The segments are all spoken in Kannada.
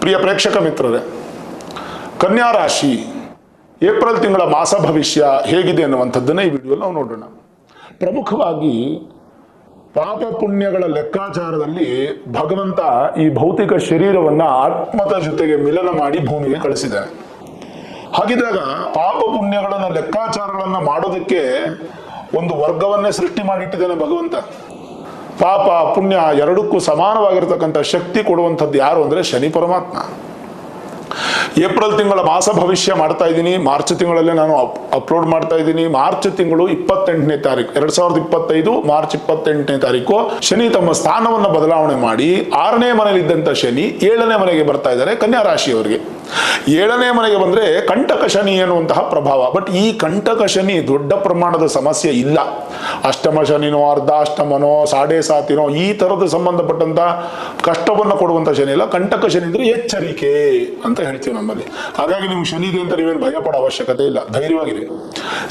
ಪ್ರಿಯ ಪ್ರೇಕ್ಷಕ ಮಿತ್ರರೇ, ಕನ್ಯಾ ರಾಶಿ ಏಪ್ರಿಲ್ ತಿಂಗಳ ಮಾಸ ಭವಿಷ್ಯ ಹೇಗಿದೆ ಅನ್ನುವಂಥದ್ದನ್ನ ಈ ವಿಡಿಯೋದಲ್ಲಿ ನಾವು ನೋಡೋಣ. ಪ್ರಮುಖವಾಗಿ ಪಾಪ ಪುಣ್ಯಗಳ ಲೆಕ್ಕಾಚಾರದಲ್ಲಿ ಭಗವಂತ ಈ ಭೌತಿಕ ಶರೀರವನ್ನ ಆತ್ಮದ ಜೊತೆಗೆ ಮಿಲನ ಮಾಡಿ ಭೂಮಿಗೆ ಕಳಿಸಿದ್ದಾನೆ. ಹಾಗಿದ್ದಾಗ ಪಾಪ ಪುಣ್ಯಗಳನ್ನ ಲೆಕ್ಕಾಚಾರಗಳನ್ನ ಮಾಡೋದಕ್ಕೆ ಒಂದು ವರ್ಗವನ್ನೇ ಸೃಷ್ಟಿ ಮಾಡಿಟ್ಟಿದ್ದಾನೆ ಭಗವಂತ. ಪಾಪ ಪುಣ್ಯ ಎರಡಕ್ಕೂ ಸಮಾನವಾಗಿರ್ತಕ್ಕಂಥ ಶಕ್ತಿ ಕೊಡುವಂಥದ್ದು ಯಾರು ಅಂದ್ರೆ ಶನಿ ಪರಮಾತ್ಮ. ಏಪ್ರಿಲ್ ತಿಂಗಳ ಮಾಸ ಭವಿಷ್ಯ ಮಾಡ್ತಾ ಇದ್ದೀನಿ, ಮಾರ್ಚ್ ತಿಂಗಳಲ್ಲೇ ನಾನು ಅಪ್ಲೋಡ್ ಮಾಡ್ತಾ ಇದ್ದೀನಿ. ಮಾರ್ಚ್ ತಿಂಗಳು 28ನೇ ತಾರೀಕು 2025 ಮಾರ್ಚ್ 28ನೇ ತಾರೀಕು ಶನಿ ತಮ್ಮ ಸ್ಥಾನವನ್ನು ಬದಲಾವಣೆ ಮಾಡಿ 6ನೇ ಮನೆಯಲ್ಲಿದ್ದಂಥ ಶನಿ 7ನೇ ಮನೆಗೆ ಬರ್ತಾ ಇದ್ದಾರೆ ಕನ್ಯಾ ರಾಶಿಯವರಿಗೆ. 7ನೇ ಮನೆಗೆ ಬಂದ್ರೆ ಕಂಟಕ ಶನಿ ಎನ್ನುವಂತಹ ಪ್ರಭಾವ. ಬಟ್ ಈ ಕಂಟಕ ಶನಿ ದೊಡ್ಡ ಪ್ರಮಾಣದ ಸಮಸ್ಯೆ ಇಲ್ಲ. ಅಷ್ಟಮ ಶನಿನೋ ಅರ್ಧಾಷ್ಟಮನೋ ಸಾಡೆ ಸಾತಿನೋ ಈ ತರದ ಸಂಬಂಧಪಟ್ಟಂತ ಕಷ್ಟವನ್ನು ಕೊಡುವಂತ ಶನಿ ಇಲ್ಲ. ಕಂಟಕ ಶನಿ ಅಂದ್ರೆ ಎಚ್ಚರಿಕೆ ಅಂತ ಹೇಳ್ತೀವಿ ನಮ್ಮಲ್ಲಿ. ಹಾಗಾಗಿ ನಿಮ್ಗೆ ಶನಿ ಇದೆ ಅಂತ ನೀವೇನು ಭಯ ಪಡೋ ಅವಶ್ಯಕತೆ ಇಲ್ಲ, ಧೈರ್ಯವಾಗಿದೆ.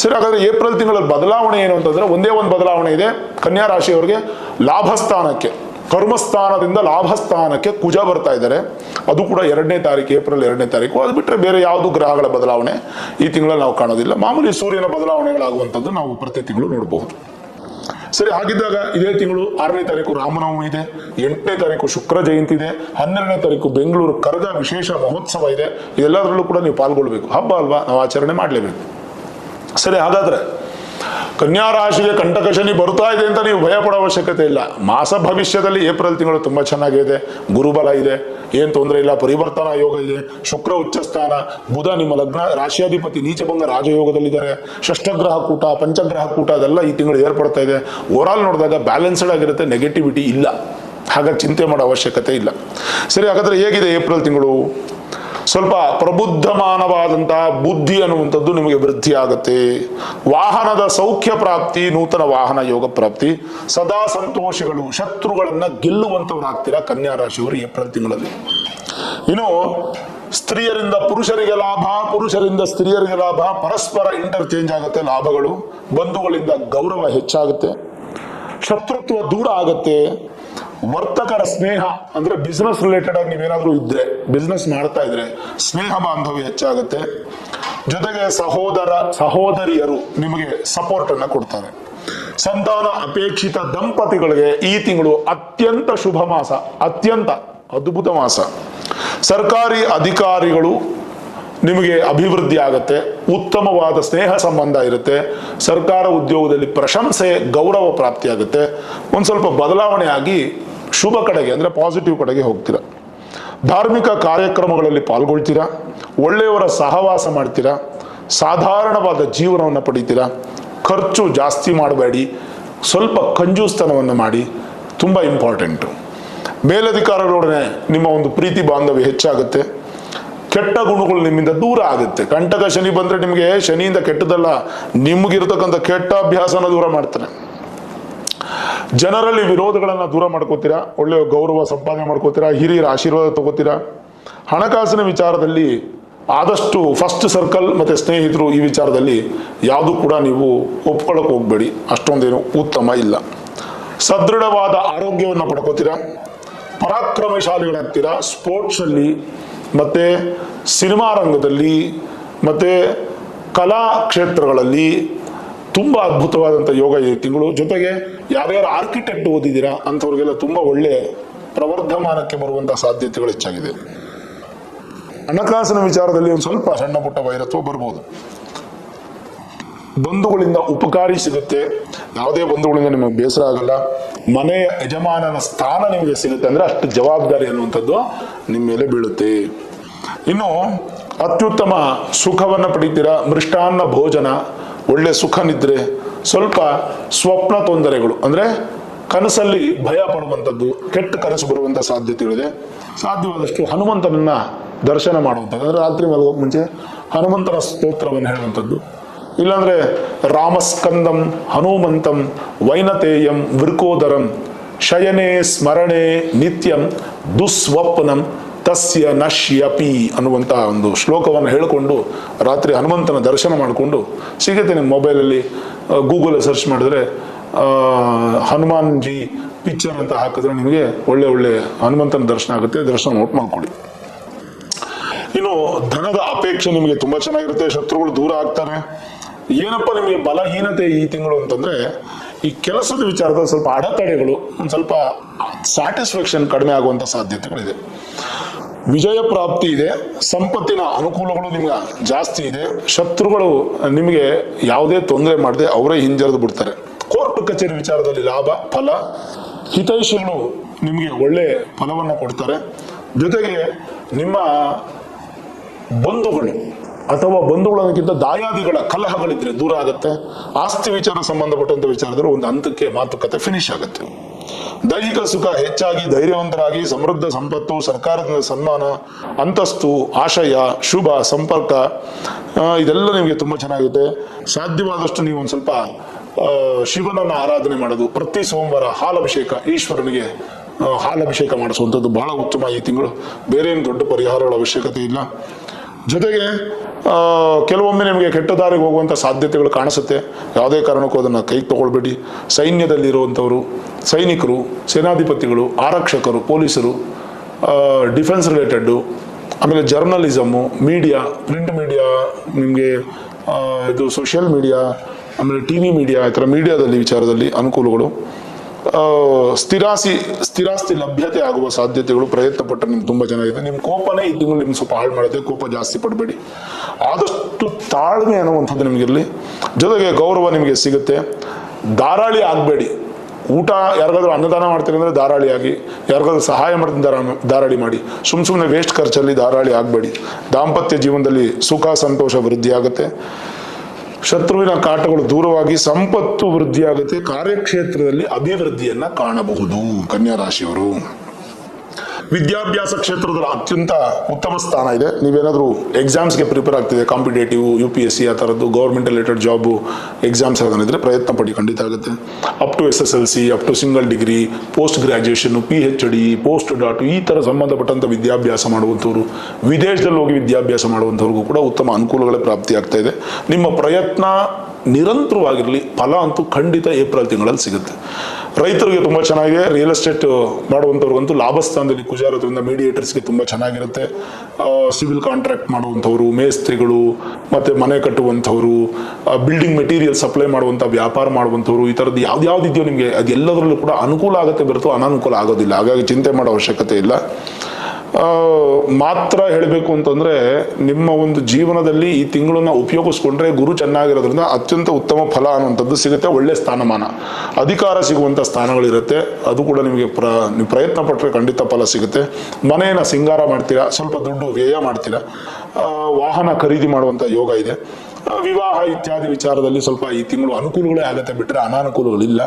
ಸರಿ, ಹಾಗಾದ್ರೆ ಏಪ್ರಿಲ್ ತಿಂಗಳ ಬದಲಾವಣೆ ಏನು ಅಂತಂದ್ರೆ ಒಂದೇ ಒಂದು ಬದಲಾವಣೆ ಇದೆ. ಕನ್ಯಾ ರಾಶಿಯವರಿಗೆ ಲಾಭಸ್ಥಾನಕ್ಕೆ, ಕರ್ಮಸ್ಥಾನದಿಂದ ಲಾಭಸ್ಥಾನಕ್ಕೆ ಕುಜ ಬರ್ತಾ ಇದ್ದಾರೆ. ಅದು ಕೂಡ 2ನೇ ತಾರೀಕು, ಏಪ್ರಿಲ್ 2ನೇ ತಾರೀಕು. ಅದು ಬಿಟ್ಟರೆ ಬೇರೆ ಯಾವುದು ಗ್ರಹಗಳ ಬದಲಾವಣೆ ಈ ತಿಂಗಳಲ್ಲಿ ನಾವು ಕಾಣೋದಿಲ್ಲ. ಮಾಮೂಲಿ ಸೂರ್ಯನ ಬದಲಾವಣೆಗಳಾಗುವಂಥದ್ದು ನಾವು ಪ್ರತಿ ತಿಂಗಳು ನೋಡಬಹುದು. ಸರಿ, ಹಾಗಿದ್ದಾಗ ಇದೇ ತಿಂಗಳು 6ನೇ ತಾರೀಕು ರಾಮನವಮಿ ಇದೆ, 8ನೇ ತಾರೀಕು ಶುಕ್ರ ಜಯಂತಿ ಇದೆ, 12ನೇ ತಾರೀಕು ಬೆಂಗಳೂರು ಕರಗ ವಿಶೇಷ ಮಹೋತ್ಸವ ಇದೆ. ಇದೆಲ್ಲದರಲ್ಲೂ ಕೂಡ ನೀವು ಪಾಲ್ಗೊಳ್ಬೇಕು. ಹಬ್ಬ ಅಲ್ವಾ, ನಾವು ಆಚರಣೆ ಮಾಡಲೇಬೇಕು. ಸರಿ, ಹಾಗಾದ್ರೆ ಕನ್ಯಾ ರಾಶಿಗೆ ಕಂಟಕ ಶನಿ ಬರ್ತಾ ಇದೆ ಅಂತ ನೀವು ಭಯ ಪಡೋ ಅವಶ್ಯಕತೆ ಇಲ್ಲ. ಮಾಸ ಭವಿಷ್ಯದಲ್ಲಿ ಏಪ್ರಿಲ್ ತಿಂಗಳು ತುಂಬಾ ಚೆನ್ನಾಗಿದೆ, ಗುರುಬಲ ಇದೆ, ಏನ್ ತೊಂದರೆ ಇಲ್ಲ, ಪರಿವರ್ತನಾ ಯೋಗ ಇದೆ, ಶುಕ್ರ ಉಚ್ಚ ಸ್ಥಾನ, ಬುಧ ನಿಮ್ಮ ಲಗ್ನ ರಾಶಿಯಾಧಿಪತಿ ನೀಚಭಂಗ ರಾಜಯೋಗದಲ್ಲಿದ್ದಾರೆ, ಷಷ್ಠಗ್ರಹ ಕೂಟ, ಪಂಚಗ್ರಹ ಕೂಟ ಅದೆಲ್ಲ ಈ ತಿಂಗಳು ಏರ್ಪಡ್ತಾ ಇದೆ. ಓವರಾಲ್ ನೋಡಿದಾಗ ಬ್ಯಾಲೆನ್ಸ್ಡ್ ಆಗಿರುತ್ತೆ, ನೆಗೆಟಿವಿಟಿ ಇಲ್ಲ. ಹಾಗಾಗಿ ಚಿಂತೆ ಮಾಡೋ ಅವಶ್ಯಕತೆ ಇಲ್ಲ. ಸರಿ, ಹಾಗಾದ್ರೆ ಹೇಗಿದೆ ಏಪ್ರಿಲ್ ತಿಂಗಳು? ಸ್ವಲ್ಪ ಪ್ರಬುದ್ಧಮಾನವಾದಂತಹ ಬುದ್ಧಿ ಅನ್ನುವಂಥದ್ದು ನಿಮಗೆ ವೃದ್ಧಿ ಆಗುತ್ತೆ. ವಾಹನದ ಸೌಖ್ಯ ಪ್ರಾಪ್ತಿ, ನೂತನ ವಾಹನ ಯೋಗ ಪ್ರಾಪ್ತಿ, ಸದಾ ಸಂತೋಷಗಳು, ಶತ್ರುಗಳನ್ನ ಗೆಲ್ಲುವಂತವರಾಗ್ತೀರಾ ಕನ್ಯಾ ರಾಶಿಯವರು ಏಪ್ರಿಲ್ ತಿಂಗಳಲ್ಲಿ. ಇನ್ನು ಸ್ತ್ರೀಯರಿಂದ ಪುರುಷರಿಗೆ ಲಾಭ, ಪುರುಷರಿಂದ ಸ್ತ್ರೀಯರಿಗೆ ಲಾಭ, ಪರಸ್ಪರ ಇಂಟರ್ಚೇಂಜ್ ಆಗುತ್ತೆ ಲಾಭಗಳು, ಬಂಧುಗಳಿಂದ ಗೌರವ ಹೆಚ್ಚಾಗುತ್ತೆ, ಶತ್ರುತ್ವ ದೂರ ಆಗುತ್ತೆ, ವರ್ತಕರ ಸ್ನೇಹ ಅಂದ್ರೆ ಬಿಸ್ನೆಸ್ ರಿಲೇಟೆಡ್ ಆಗಿ ನೀವೇನಾದ್ರೂ ಇದ್ರೆ, ಬಿಸ್ನೆಸ್ ಮಾಡ್ತಾ ಇದ್ರೆ ಸ್ನೇಹ ಬಾಂಧವ್ಯ ಹೆಚ್ಚಾಗುತ್ತೆ. ಜೊತೆಗೆ ಸಹೋದರಿಯರು ನಿಮಗೆ ಸಪೋರ್ಟ್ ಅನ್ನ ಕೊಡ್ತಾರೆ. ಸಂತಾನ ಅಪೇಕ್ಷಿತ ದಂಪತಿಗಳಿಗೆ ಈ ತಿಂಗಳು ಅತ್ಯಂತ ಶುಭ ಮಾಸ, ಅತ್ಯಂತ ಅದ್ಭುತ ಮಾಸ. ಸರ್ಕಾರಿ ಅಧಿಕಾರಿಗಳು ನಿಮಗೆ ಅಭಿವೃದ್ಧಿ ಆಗುತ್ತೆ, ಉತ್ತಮವಾದ ಸ್ನೇಹ ಸಂಬಂಧ ಇರುತ್ತೆ, ಸರ್ಕಾರ ಉದ್ಯೋಗದಲ್ಲಿ ಪ್ರಶಂಸೆ ಗೌರವ ಪ್ರಾಪ್ತಿಯಾಗುತ್ತೆ. ಒಂದು ಸ್ವಲ್ಪ ಬದಲಾವಣೆ ಆಗಿ ಶುಭ ಕಡೆಗೆ ಅಂದ್ರೆ ಪಾಸಿಟಿವ್ ಕಡೆಗೆ ಹೋಗ್ತೀರಾ. ಧಾರ್ಮಿಕ ಕಾರ್ಯಕ್ರಮಗಳಲ್ಲಿ ಪಾಲ್ಗೊಳ್ತೀರಾ, ಒಳ್ಳೆಯವರ ಸಹವಾಸ ಮಾಡ್ತೀರಾ, ಸಾಧಾರಣವಾದ ಜೀವನವನ್ನು ಪಡಿತೀರಾ. ಖರ್ಚು ಜಾಸ್ತಿ ಮಾಡಬೇಡಿ, ಸ್ವಲ್ಪ ಕಂಜೂಸ್ತನವನ್ನು ಮಾಡಿ, ತುಂಬಾ ಇಂಪಾರ್ಟೆಂಟು. ಮೇಲಧಿಕಾರಿಗಳೊಡನೆ ನಿಮ್ಮ ಒಂದು ಪ್ರೀತಿ ಬಾಂಧವ್ಯ ಹೆಚ್ಚಾಗುತ್ತೆ, ಕೆಟ್ಟ ಗುಣಗಳು ನಿಮ್ಮಿಂದ ದೂರ ಆಗುತ್ತೆ. ಕಂಟಕ ಶನಿ ಬಂದ್ರೆ ನಿಮಗೆ ಶನಿಯಿಂದ ಕೆಟ್ಟದಲ್ಲ, ನಿಮ್ಗಿರ್ತಕ್ಕಂಥ ಕೆಟ್ಟ ಅಭ್ಯಾಸನ ದೂರ ಮಾಡ್ತಾನೆ. ಜನರಲ್ಲಿ ವಿರೋಧಗಳನ್ನ ದೂರ ಮಾಡ್ಕೋತೀರಾ, ಒಳ್ಳೆಯ ಗೌರವ ಸಂಪಾದನೆ ಮಾಡ್ಕೋತೀರಾ, ಹಿರಿಯರ ಆಶೀರ್ವಾದ ತಗೋತೀರಾ. ಹಣಕಾಸಿನ ವಿಚಾರದಲ್ಲಿ ಆದಷ್ಟು ಫಸ್ಟ್ ಸರ್ಕಲ್ ಮತ್ತೆ ಸ್ನೇಹಿತರು ಈ ವಿಚಾರದಲ್ಲಿ ಯಾವುದು ಕೂಡ ನೀವು ಒಪ್ಕೊಳ್ಳೋಕೆ ಹೋಗ್ಬೇಡಿ, ಅಷ್ಟೊಂದೇನು ಉತ್ತಮ ಇಲ್ಲ. ಸದೃಢವಾದ ಆರೋಗ್ಯವನ್ನು ಪಡ್ಕೋತೀರಾ, ಪರಾಕ್ರಮಶಾಲಿಗಳಾಗ್ತೀರಾ. ಸ್ಪೋರ್ಟ್ಸ್ ಅಲ್ಲಿ ಮತ್ತೆ ಸಿನಿಮಾ ರಂಗದಲ್ಲಿ ಮತ್ತೆ ಕಲಾ ಕ್ಷೇತ್ರಗಳಲ್ಲಿ ತುಂಬಾ ಅದ್ಭುತವಾದಂಥ ಯೋಗ ಈ ತಿಂಗಳು. ಜೊತೆಗೆ ಯಾರ್ಯಾರು ಆರ್ಕಿಟೆಕ್ಟ್ ಓದಿದ್ದೀರಾ ಅಂಥವ್ರಿಗೆಲ್ಲ ತುಂಬಾ ಒಳ್ಳೆ ಪ್ರವರ್ಧಮಾನಕ್ಕೆ ಬರುವಂತಹ ಸಾಧ್ಯತೆಗಳು ಹೆಚ್ಚಾಗಿದೆ. ಹಣಕಾಸಿನ ವಿಚಾರದಲ್ಲಿ ಒಂದು ಸ್ವಲ್ಪ ಸಣ್ಣ ಪುಟ್ಟ ವೈರತ್ವ ಬರ್ಬೋದು. ಬಂಧುಗಳಿಂದ ಉಪಕಾರಿ ಸಿಗುತ್ತೆ, ಯಾವುದೇ ಬಂಧುಗಳಿಂದ ನಿಮಗೆ ಬೇಸರ ಆಗಲ್ಲ. ಮನೆಯ ಯಜಮಾನನ ಸ್ಥಾನ ನಿಮಗೆ ಸಿಗುತ್ತೆ, ಅಂದ್ರೆ ಅಷ್ಟು ಜವಾಬ್ದಾರಿ ಅನ್ನುವಂಥದ್ದು ನಿಮ್ಮ ಮೇಲೆ ಬೀಳುತ್ತೆ. ಇನ್ನು ಅತ್ಯುತ್ತಮ ಸುಖವನ್ನು ಪಡಿತೀರಾ, ಮೃಷ್ಟಾನ್ನ ಭೋಜನ, ಒಳ್ಳೆ ಸುಖ ನಿದ್ರೆ, ಸ್ವಲ್ಪ ಸ್ವಪ್ನ ತೊಂದರೆಗಳು ಅಂದ್ರೆ ಕನಸಲ್ಲಿ ಭಯ ಪಡುವಂಥದ್ದು, ಕೆಟ್ಟ ಕನಸು ಬರುವಂಥ ಸಾಧ್ಯತೆಗಳಿದೆ. ಸಾಧ್ಯವಾದಷ್ಟು ಹನುಮಂತನನ್ನ ದರ್ಶನ ಮಾಡುವಂಥದ್ದು, ಅಂದ್ರೆ ರಾತ್ರಿ ಮಲಗೋಕೆ ಮುಂಚೆ ಹನುಮಂತನ ಸ್ತೋತ್ರವನ್ನು ಹೇಳುವಂಥದ್ದು. ಇಲ್ಲಾಂದ್ರೆ ರಾಮಸ್ಕಂದಂ ಹನುಮಂತಂ ವೈನತೇಯಂ ವೃಕೋದರಂ ಶಯನೇ ಸ್ಮರಣೆ ನಿತ್ಯಂ ದುಸ್ವಪ್ನಂ ತಸ್ಯ ನಶ್ಯಪಿ ಅನ್ನುವಂಥ ಒಂದು ಶ್ಲೋಕವನ್ನು ಹೇಳಿಕೊಂಡು ರಾತ್ರಿ ಹನುಮಂತನ ದರ್ಶನ ಮಾಡಿಕೊಂಡು ಸಿಗುತ್ತೆ. ನಿಮ್ಮ ಮೊಬೈಲಲ್ಲಿ ಗೂಗಲ್ ಸರ್ಚ್ ಮಾಡಿದ್ರೆ ಹನುಮಾನ್ ಜಿ ಪಿಕ್ಚರ್ ಅಂತ ಹಾಕಿದ್ರೆ ನಿಮಗೆ ಒಳ್ಳೆ ಒಳ್ಳೆ ಹನುಮಂತನ ದರ್ಶನ ಆಗುತ್ತೆ. ದರ್ಶನ ನೋಟ್ ಮಾಡ್ಕೊಳ್ಳಿ. ಇನ್ನು ಧನದ ಅಪೇಕ್ಷೆ ನಿಮಗೆ ತುಂಬಾ ಚೆನ್ನಾಗಿರುತ್ತೆ, ಶತ್ರುಗಳು ದೂರ ಆಗ್ತಾರೆ. ಏನಪ್ಪ ನಿಮಗೆ ಬಲಹೀನತೆ ಈ ತಿಂಗಳು ಅಂತಂದ್ರೆ, ಈ ಕೆಲಸದ ವಿಚಾರದಲ್ಲಿ ಸ್ವಲ್ಪ ಅಡೆತಡೆಗಳು, ಒಂದು ಸ್ವಲ್ಪ ಸ್ಯಾಟಿಸ್ಫ್ಯಾಕ್ಷನ್ ಕಡಿಮೆ ಆಗುವಂತ ಸಾಧ್ಯತೆಗಳಿದೆ. ವಿಜಯ ಪ್ರಾಪ್ತಿ ಇದೆ, ಸಂಪತ್ತಿನ ಅನುಕೂಲಗಳು ನಿಮ್ಗೆ ಜಾಸ್ತಿ ಇದೆ. ಶತ್ರುಗಳು ನಿಮಗೆ ಯಾವುದೇ ತೊಂದರೆ ಮಾಡದೆ ಅವರೇ ಹಿಂಜರಿದು ಬಿಡ್ತಾರೆ. ಕೋರ್ಟ್ ಕಚೇರಿ ವಿಚಾರದಲ್ಲಿ ಲಾಭ ಫಲ, ಹಿತೈಷಿಗಳು ನಿಮಗೆ ಒಳ್ಳೆ ಫಲವನ್ನು ಕೊಡ್ತಾರೆ. ಜೊತೆಗೆ ನಿಮ್ಮ ಬಂಧುಗಳು ಅಥವಾ ಬಂಧುಗಳನ್ನಕ್ಕಿಂತ ದಾಯಾದಿಗಳ ಕಲಹಗಳಿದ್ರೆ ದೂರ ಆಗುತ್ತೆ. ಆಸ್ತಿ ವಿಚಾರ ಸಂಬಂಧಪಟ್ಟಂತ ವಿಚಾರದಲ್ಲಿ ಒಂದು ಹಂತಕ್ಕೆ ಮಾತುಕತೆ ಫಿನಿಶ್ ಆಗುತ್ತೆ. ದೈಹಿಕ ಸುಖ ಹೆಚ್ಚಾಗಿ ಧೈರ್ಯವಂತರಾಗಿ, ಸಮೃದ್ಧ ಸಂಪತ್ತು, ಸರ್ಕಾರದ ಸನ್ಮಾನ, ಅಂತಸ್ತು, ಆಶಯ, ಶುಭ ಸಂಪರ್ಕ, ಇದೆಲ್ಲ ನಿಮಗೆ ತುಂಬಾ ಚೆನ್ನಾಗಿದೆ. ಸಾಧ್ಯವಾದಷ್ಟು ನೀವು ಒಂದು ಸ್ವಲ್ಪ ಶಿವನನ್ನ ಆರಾಧನೆ ಮಾಡೋದು, ಪ್ರತಿ ಸೋಮವಾರ ಹಾಲಭಿಷೇಕ, ಈಶ್ವರನಿಗೆ ಹಾಲಭಿಷೇಕ ಮಾಡಿಸುವಂಥದ್ದು ಬಹಳ ಉತ್ತಮ ಈ ತಿಂಗಳು. ಬೇರೆ ಏನು ದೊಡ್ಡ ಪರಿಹಾರಗಳ ಅವಶ್ಯಕತೆ ಇಲ್ಲ. ಜೊತೆಗೆ ಕೆಲವೊಮ್ಮೆ ನಿಮಗೆ ಕೆಟ್ಟ ದಾರಿಗೆ ಹೋಗುವಂಥ ಸಾಧ್ಯತೆಗಳು ಕಾಣಿಸುತ್ತೆ. ಯಾವುದೇ ಕಾರಣಕ್ಕೂ ಅದನ್ನು ಕೈಗೆ ತಗೊಳ್ಬೇಡಿ. ಸೈನ್ಯದಲ್ಲಿರುವಂಥವರು, ಸೈನಿಕರು, ಸೇನಾಧಿಪತಿಗಳು, ಆರಕ್ಷಕರು, ಪೊಲೀಸರು, ಡಿಫೆನ್ಸ್ ರಿಲೇಟೆಡ್ಡು, ಆಮೇಲೆ ಜರ್ನಲಿಸಮ್ಮು, ಮೀಡಿಯಾ, ಪ್ರಿಂಟ್ ಮೀಡಿಯಾ, ನಿಮಗೆ ಇದು ಸೋಷಿಯಲ್ ಮೀಡಿಯಾ, ಆಮೇಲೆ ಟಿವಿ ಮೀಡಿಯಾ, ಈ ಥರ ಮೀಡಿಯಾದಲ್ಲಿ ವಿಚಾರದಲ್ಲಿ ಅನುಕೂಲಗಳು. ಸ್ಥಿರಾಸ್ತಿ ಲಭ್ಯತೆ ಆಗುವ ಸಾಧ್ಯತೆಗಳು ಪ್ರಯತ್ನ ಪಟ್ಟರೆ ನಿಮ್ಗೆ ತುಂಬಾ ಚೆನ್ನಾಗಿದೆ. ನಿಮ್ಮ ಕೋಪನೇ ಈ ತಿಂಗಳು ನಿಮ್ಗೆ ಸ್ವಲ್ಪ ಹಾಳು ಮಾಡುತ್ತೆ. ಕೋಪ ಜಾಸ್ತಿ ಪಡಬೇಡಿ, ಆದಷ್ಟು ತಾಳ್ಮೆ ಅನ್ನುವಂಥದ್ದು ನಿಮಗಿರಲಿ. ಜೊತೆಗೆ ಗೌರವ ನಿಮಗೆ ಸಿಗುತ್ತೆ. ಧಾರಾಳಿ ಆಗಬೇಡಿ. ಊಟ ಯಾರಿಗಾದ್ರೂ ಅನ್ನದಾನ ಮಾಡ್ತೀರಿ ಅಂದರೆ ಧಾರಾಳಿ ಆಗಿ, ಯಾರಿಗಾದ್ರೂ ಸಹಾಯ ಮಾಡ್ತೀನಿ ಧಾರಾಳಿ ಮಾಡಿ. ಸುಮ್ಮನೆ ವೇಸ್ಟ್ ಖರ್ಚಲ್ಲಿ ಧಾರಾಳಿ ಆಗಬೇಡಿ. ದಾಂಪತ್ಯ ಜೀವನದಲ್ಲಿ ಸುಖ ಸಂತೋಷ ವೃದ್ಧಿ ಆಗುತ್ತೆ. ಶತ್ರುವಿನ ಕಾಟಗಳು ದೂರವಾಗಿ ಸಂಪತ್ತು ವೃದ್ಧಿಯಾಗುತ್ತೆ. ಕಾರ್ಯಕ್ಷೇತ್ರದಲ್ಲಿ ಅಭಿವೃದ್ಧಿಯನ್ನ ಕಾಣಬಹುದು. ಕನ್ಯಾ ರಾಶಿಯವರು ವಿದ್ಯಾಭ್ಯಾಸ ಕ್ಷೇತ್ರದಲ್ಲಿ ಅತ್ಯಂತ ಉತ್ತಮ ಸ್ಥಾನ ಇದೆ. ನೀವೇನಾದರೂ ಎಕ್ಸಾಮ್ಸ್ಗೆ ಪ್ರಿಪೇರ್ ಆಗ್ತಿದೆ, ಕಾಂಪಿಟೇಟಿವ್, UPSC ಆ ಥರದ್ದು ಗೌರ್ಮೆಂಟ್ ರಿಲೇಟೆಡ್ ಜಾಬು ಎಕ್ಸಾಮ್ಸ್ ಯಾವ್ದಾನಿದ್ರೆ ಪ್ರಯತ್ನ ಪಡಿ, ಖಂಡಿತ ಆಗುತ್ತೆ. Up to SSLC, up to single degree, post graduation, PhD, post doc, ಈ ಥರ ಸಂಬಂಧಪಟ್ಟಂಥ ವಿದ್ಯಾಭ್ಯಾಸ ಮಾಡುವಂಥವ್ರು, ವಿದೇಶದಲ್ಲಿ ಹೋಗಿ ವಿದ್ಯಾಭ್ಯಾಸ ಮಾಡುವಂಥವ್ರಿಗೂ ಕೂಡ ಉತ್ತಮ ಅನುಕೂಲಗಳೇ ಪ್ರಾಪ್ತಿ ಆಗ್ತಾ ಇದೆ. ನಿಮ್ಮ ಪ್ರಯತ್ನ ನಿರಂತರವಾಗಿರಲಿ, ಫಲ ಅಂತೂ ಖಂಡಿತ ಏಪ್ರಿಲ್ ತಿಂಗಳಲ್ಲಿ ಸಿಗುತ್ತೆ. ರೈತರಿಗೆ ತುಂಬ ಚೆನ್ನಾಗಿದೆ. ರಿಯಲ್ ಎಸ್ಟೇಟ್ ಮಾಡುವಂಥವ್ರಿಗಂತೂ ಲಾಭ ಸ್ಥಾನದಲ್ಲಿ ಕುಜ ಇರೋದ್ರಿಂದ ಮೀಡಿಯೇಟರ್ಸ್ಗೆ ತುಂಬ ಚೆನ್ನಾಗಿರುತ್ತೆ. ಸಿವಿಲ್ ಕಾಂಟ್ರಾಕ್ಟ್ ಮಾಡುವಂಥವ್ರು, ಮೇಸ್ತ್ರಿಗಳು, ಮತ್ತು ಮನೆ ಕಟ್ಟುವಂಥವ್ರು, ಬಿಲ್ಡಿಂಗ್ ಮೆಟೀರಿಯಲ್ ಸಪ್ಲೈ ಮಾಡುವಂಥ ವ್ಯಾಪಾರ ಮಾಡುವಂಥವ್ರು, ಈ ಥರದ್ದು ಯಾವ್ದಿದೆಯೋ ನಿಮಗೆ ಅದೆಲ್ಲದರಲ್ಲೂ ಕೂಡ ಅನುಕೂಲ ಆಗುತ್ತೆ ಹೊರತು ಅನಾನುಕೂಲ ಆಗೋದಿಲ್ಲ. ಹಾಗಾಗಿ ಚಿಂತೆ ಮಾಡೋ ಅವಶ್ಯಕತೆ ಇಲ್ಲ. ಮಾತ್ರ ಹೇಳಬೇಕು ಅಂತಂದ್ರೆ, ನಿಮ್ಮ ಒಂದು ಜೀವನದಲ್ಲಿ ಈ ತಿಂಗಳನ್ನ ಉಪಯೋಗಿಸ್ಕೊಂಡ್ರೆ ಗುರು ಚೆನ್ನಾಗಿರೋದ್ರಿಂದ ಅತ್ಯಂತ ಉತ್ತಮ ಫಲ ಅನ್ನುವಂಥದ್ದು ಸಿಗುತ್ತೆ. ಒಳ್ಳೆ ಸ್ಥಾನಮಾನ, ಅಧಿಕಾರ ಸಿಗುವಂಥ ಸ್ಥಾನಗಳಿರುತ್ತೆ. ಅದು ಕೂಡ ನಿಮಗೆ ನೀವು ಪ್ರಯತ್ನ ಪಟ್ಟರೆ ಖಂಡಿತ ಫಲ ಸಿಗುತ್ತೆ. ಮನೆಯನ್ನು ಸಿಂಗಾರ ಮಾಡ್ತೀರಾ, ಸ್ವಲ್ಪ ದುಡ್ಡು ವ್ಯಯ ಮಾಡ್ತೀರಾ, ವಾಹನ ಖರೀದಿ ಮಾಡುವಂಥ ಯೋಗ ಇದೆ. ವಿವಾಹ ಇತ್ಯಾದಿ ವಿಚಾರದಲ್ಲಿ ಸ್ವಲ್ಪ ಈ ತಿಂಗಳು ಅನುಕೂಲಗಳೇ ಆಗುತ್ತೆ, ಬಿಟ್ಟರೆ ಅನಾನುಕೂಲಗಳಿಲ್ಲ.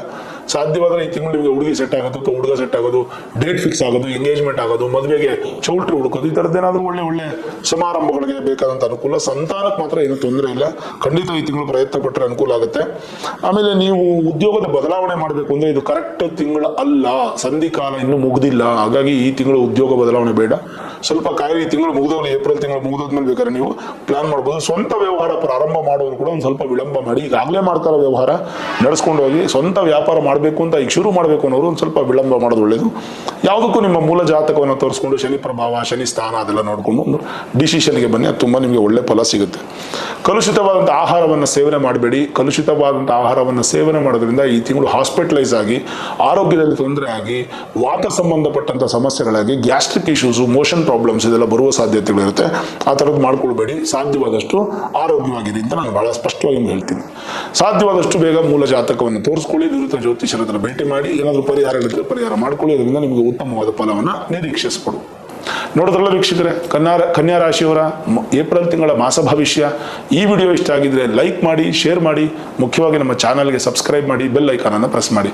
ಸಾಧ್ಯವಾದರೆ ಈ ತಿಂಗಳು ನಿಮಗೆ ಹುಡುಗಿ ಸೆಟ್ ಆಗೋದು ಅಥವಾ ಹುಡುಗ ಸೆಟ್ ಆಗೋದು, ಡೇಟ್ ಫಿಕ್ಸ್ ಆಗೋದು, ಎಂಗೇಜ್ಮೆಂಟ್ ಆಗೋದು, ಮದುವೆಗೆ ಚೌಲ್ಟ್ರಿ ಹುಡುಕೋದು, ಈ ಥರದ್ದೇನಾದ್ರೂ ಒಳ್ಳೆ ಸಮಾರಂಭಗಳಿಗೆ ಬೇಕಾದಂಥ ಅನುಕೂಲ. ಸಂತಾನಕ್ಕೆ ಮಾತ್ರ ಏನು ತೊಂದರೆ ಇಲ್ಲ. ಖಂಡಿತ ಈ ತಿಂಗಳು ಪ್ರಯತ್ನ ಪಟ್ಟರೆ ಅನುಕೂಲ ಆಗುತ್ತೆ. ಆಮೇಲೆ ನೀವು ಉದ್ಯೋಗದ ಬದಲಾವಣೆ ಮಾಡಬೇಕು ಅಂದರೆ ಇದು ಕರೆಕ್ಟ್ ತಿಂಗಳು ಅಲ್ಲ, ಸಂಧಿಕಾಲ ಇನ್ನೂ ಮುಗ್ದಿಲ್ಲ. ಹಾಗಾಗಿ ಈ ತಿಂಗಳು ಉದ್ಯೋಗ ಬದಲಾವಣೆ ಬೇಡ. ಸ್ವಲ್ಪ ಈ ತಿಂಗಳು ಮುಗಿದೋಗ್ಲಿ, ಏಪ್ರಿಲ್ ತಿಂಗಳು ಮುಗಿದೋದ್ಮೇಲೆ ಬೇಕಾದ್ರೆ ನೀವು ಪ್ಲಾನ್ ಮಾಡ್ಬೋದು. ಸ್ವಂತ ವ್ಯವಹಾರ ಪ್ರಾರಂಭ ಮಾಡೋರು ಕೂಡ ಒಂದು ಸ್ವಲ್ಪ ವಿಳಂಬ ಮಾಡಿ. ಈಗಾಗಲೇ ಮಾಡ್ತಾರೋ ವ್ಯವಹಾರ ನಡೆಸ್ಕೊಂಡು ಹೋಗಿ. ಸ್ವಂತ ವ್ಯಾಪಾರ ಮಾಡಬೇಕು ಅಂತ ಈಗ ಶುರು ಮಾಡಬೇಕು ಅನ್ನೋರು ಒಂದು ಸ್ವಲ್ಪ ವಿಳಂಬ ಮಾಡೋದು ಒಳ್ಳೇದು. ಯಾವುದಕ್ಕೂ ನಿಮ್ಮ ಮೂಲ ಜಾತಕವನ್ನು ತೋರಿಸ್ಕೊಂಡು ಶನಿ ಪ್ರಭಾವ, ಶನಿ ಸ್ಥಾನ ಅದೆಲ್ಲ ನೋಡಿಕೊಂಡು ಒಂದು ಡಿಸಿಷನ್ಗೆ ಬನ್ನಿ. ಅದು ತುಂಬ ನಿಮಗೆ ಒಳ್ಳೆ ಫಲ ಸಿಗುತ್ತೆ. ಕಲುಷಿತವಾದಂಥ ಆಹಾರವನ್ನು ಸೇವನೆ ಮಾಡಬೇಡಿ. ಕಲುಷಿತವಾದಂಥ ಆಹಾರವನ್ನು ಸೇವನೆ ಮಾಡೋದ್ರಿಂದ ಈ ತಿಂಗಳು ಹಾಸ್ಪಿಟಲೈಸ್ ಆಗಿ, ಆರೋಗ್ಯದಲ್ಲಿ ತೊಂದರೆ ಆಗಿ, ವಾತ ಸಂಬಂಧಪಟ್ಟಂಥ ಸಮಸ್ಯೆಗಳಾಗಿ, ಗ್ಯಾಸ್ಟ್ರಿಕ್ ಇಶ್ಯೂಸು, ಮೋಷನ್ ಪ್ರಾಬ್ಲಮ್ಸ್ ಇದೆಲ್ಲ ಬರುವ ಸಾಧ್ಯತೆಗಳಿರುತ್ತೆ. ಆ ಥರದ್ದು ಮಾಡ್ಕೊಳ್ಬೇಡಿ. ಸಾಧ್ಯವಾದಷ್ಟು ಆರೋಗ್ಯವಾಗಿರಿ ಅಂತ ನಾನು ಬಹಳ ಸ್ಪಷ್ಟವಾಗಿ ಹೇಳ್ತೀನಿ. ಸಾಧ್ಯವಾದಷ್ಟು ಬೇಗ ಮೂಲ ಜಾತಕವನ್ನು ತೋರಿಸ್ಕೊಳ್ಳಿ. ನಿವೃತ್ತ ಜ್ಯೋತಿಷರ ಹತ್ರ ಭೇಟಿ ಮಾಡಿ. ಏನಾದರೂ ಪರಿಹಾರಗಳಿದ್ರೆ ಪರಿಹಾರ ಮಾಡ್ಕೊಳ್ಳಿ. ಅದರಿಂದ ನಿಮಗೆ ಉತ್ತಮವಾದ ಫಲವನ್ನು ನಿರೀಕ್ಷಿಸ್ಕೊಡು. ನೋಡಿದ್ರಲ್ಲ ವೀಕ್ಷಕರೇ, ಕನ್ಯಾ ರಾಶಿಯವರ ಏಪ್ರಿಲ್ ತಿಂಗಳ ಮಾಸ ಭವಿಷ್ಯ. ಈ ವಿಡಿಯೋ ಇಷ್ಟ ಆಗಿದ್ರೆ ಲೈಕ್ ಮಾಡಿ, ಶೇರ್ ಮಾಡಿ, ಮುಖ್ಯವಾಗಿ ನಮ್ಮ ಚಾನಲ್ಗೆ ಸಬ್ಸ್ಕ್ರೈಬ್ ಮಾಡಿ, ಬೆಲ್ ಐಕಾನನ್ನು ಪ್ರೆಸ್ ಮಾಡಿ.